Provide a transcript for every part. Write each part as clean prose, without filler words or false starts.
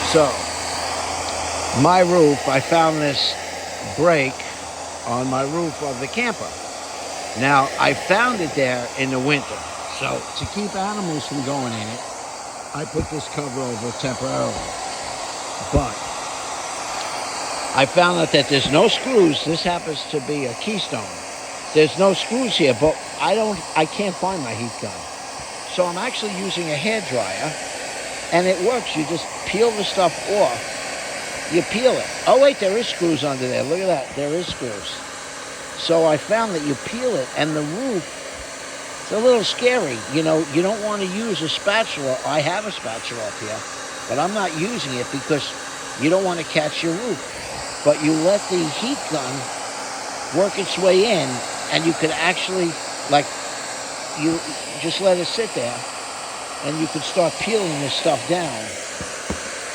So, my roof, I found this break on my roof of the camper. Now, I found it there in the winter. So, to keep animals from going in it, I put this cover over temporarily. But I found out that there's no screws. This happens to be a Keystone. There's no screws here, but I can't find my heat gun. So I'm actually using a hairdryer, and it works. You just peel the stuff off. You peel it. Oh, wait, there is screws under there. Look at that. There is screws. So I found that you peel it, and the roof, it's a little scary. You know, you don't want to use a spatula. I have a spatula up here, but I'm not using it because you don't want to catch your roof. But you let the heat gun work its way in, and you could actually, like, you just let it sit there, and you could start peeling this stuff down.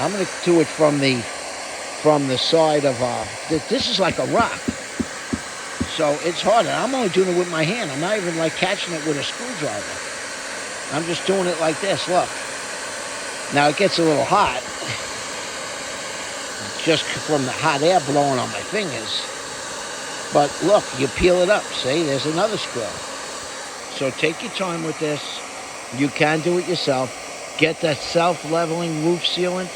I'm going to do it from the side of, this is like a rock. So it's harder. I'm only doing it with my hand. I'm not even like catching it with a screwdriver. I'm just doing it like this, look. Now it gets a little hot, just from the hot air blowing on my fingers. But look, you peel it up, see? There's another screw. So take your time with this. You can do it yourself. Get that self-leveling roof sealant.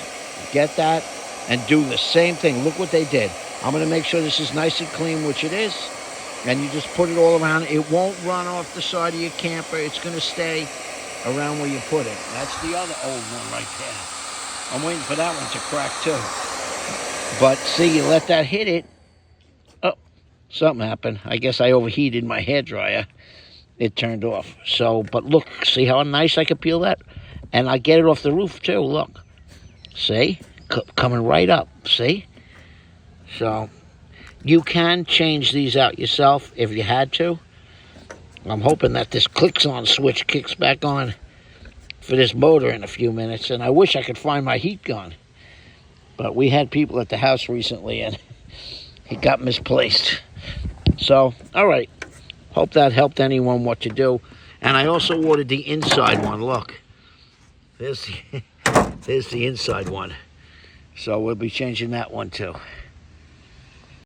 Get that and do the same thing. Look what they did. I'm going to make sure this is nice and clean, which it is. And you just put it all around. It won't run off the side of your camper. It's going to stay around where you put it. That's the other old one right there. I'm waiting for that one to crack too. But see, you let that hit it. Oh, something happened. I guess I overheated my hairdryer. It turned off. So, but look, see how nice I can peel that? And I get it off the roof too, look. See? Coming right up, see? So, you can change these out yourself if you had to. I'm hoping that this clicks on switch kicks back on for this motor in a few minutes. And I wish I could find my heat gun. But we had people at the house recently and it got misplaced. So, all right. Hope that helped anyone what to do. And I also ordered the inside one. Look. There's the inside one. So we'll be changing that one too.